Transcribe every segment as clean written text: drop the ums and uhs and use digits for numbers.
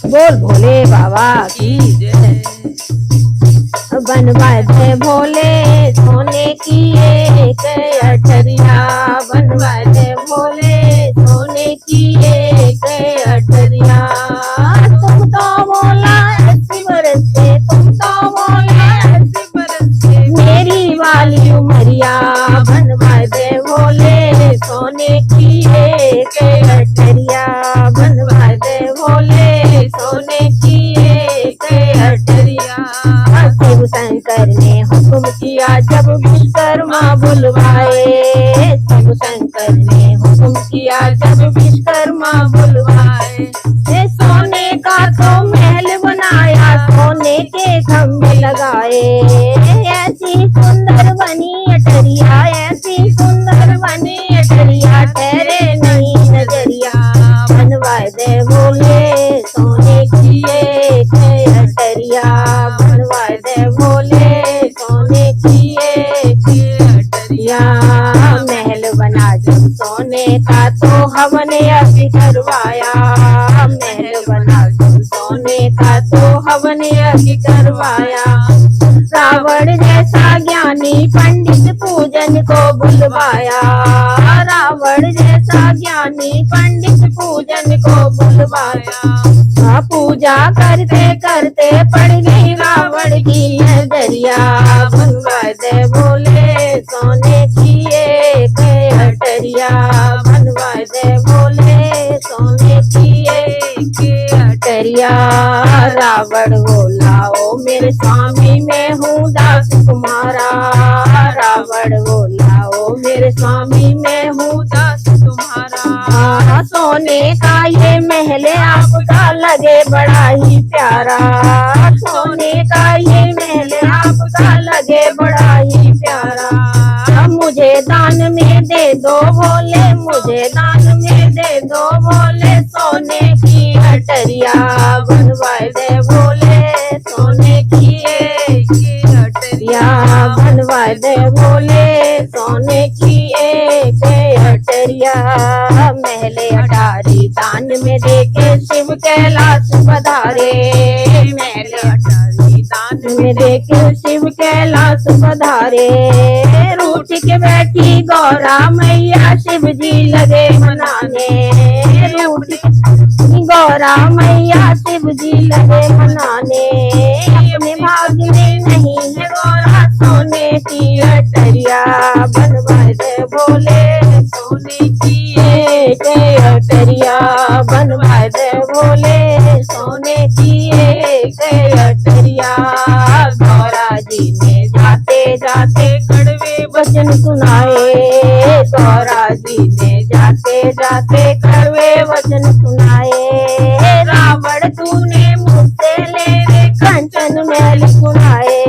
बोल भोले बाबा की जय। बनवा दे भोले सोने की एक अठरिया, बनवा दे भोले सोने की एक अठरिया। तुम तो बोला 80 बरस से, तुम तो बोला 80 बरस से मेरी वाली उमरिया। बनवा दे भोले सोने की एक अठरिया, बनवा दे भोले सोने की एक अठरिया। शिव शंकर ने हुक्म किया जब विश्वकर्मा बुलवाए, शिव शंकर ने हुक्म किया जब विश्वकर्मा बुलवाए। सोने का तो महल बनाया, सोने के खंभे लगाए। ऐसी सुंदर बनी अटरिया, ऐसी सुंदर बनी अटरिया, ठहरे नहीं नजरिया। बनवा दे भोले सोने की एक अटरिया, बनवा दे भोले सोने की एक अटरिया। महल बना जब सोने का तो हवन अभी करवाया, महल बना जब सोने का तो हवन अभी करवाया। रावण जैसा ज्ञानी पंडित पूजन को बुलवाया, रावण जैसा ज्ञानी पंडित पूजन को बुलवाया। पूजा करते करते पड़ गई रावण की नजरिया। बनवा दे भोले सोने की एक अटरिया, बनवा दे भोले सोने की एक अटरिया। रावण बोला ओ मेरे स्वामी मैं हूँ दास तुम्हारा, रावण बोला ओ मेरे स्वामी मैं हूँ दास तुम्हारा। सोने का ये महल आपका लगे बड़ा ही प्यारा, सोने का ये महल आपका लगे बड़ा ही प्यारा। मुझे दान में दे दो भोले, मुझे दान में दे दो भोले सोने की अटरिया। बनवा दे भोले सोने की एक अटरिया, बनवा दे भोले सोने की एक अटरिया। महल अटारी दान में देके शिव कैलाश पधारे, महल अटारी दान में देके शिव कैलाश पधारे। रूठ के बैठी गौरा मैया शिव जी लगे मनाने, रूठ गौरा मैया शिव जी लगे मनाने। अपने भाग में नहीं है गौरा सोने की अटरिया, बनवा दे भोले सोने की एक अटरिया, बनवा दे भोले सोने की एक अटरिया। गौरा जी ने जाते जाते कड़वे वचन सुनाए, गौरा जी ने जाते जाते कड़वे वचन सुनाए। रावण तूने मुझसे ले रे कंचन महल सुनाए,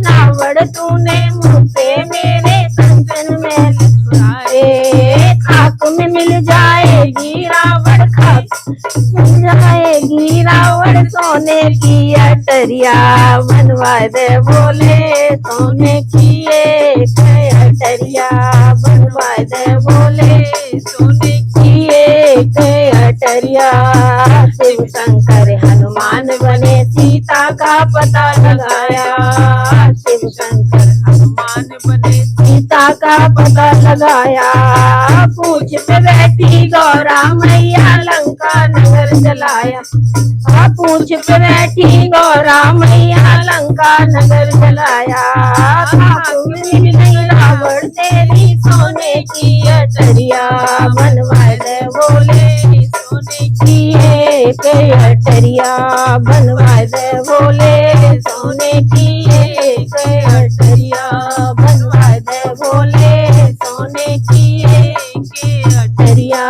रावण तूने मुझसे मेरे कंचन महल सुनाए। खाक में मिल जाएगी रावण, खाक मिल जाएगी रावण सोने की अटरिया। बनवा दे भोले सोने की एक अटरिया, बनवा दे भोले सोने की एक अटरिया। शिव शंकर हनुमान बने सीता का पता लगाया, शिव शंकर हनुमान बने सीता का पता लगाया। पूछ पे बैठी गौरा मैया लंका नगर चलाया, पूछ पे बैठी गौरा मैया लंका नगर चलाया। मिल गई रावण तेरी सोने की अटरिया, बनवा दे भोले सोने की एक अटरिया, बनवा दे भोले सोने की एक अटरिया, बनवा दे भोले सोने की एक अटरिया।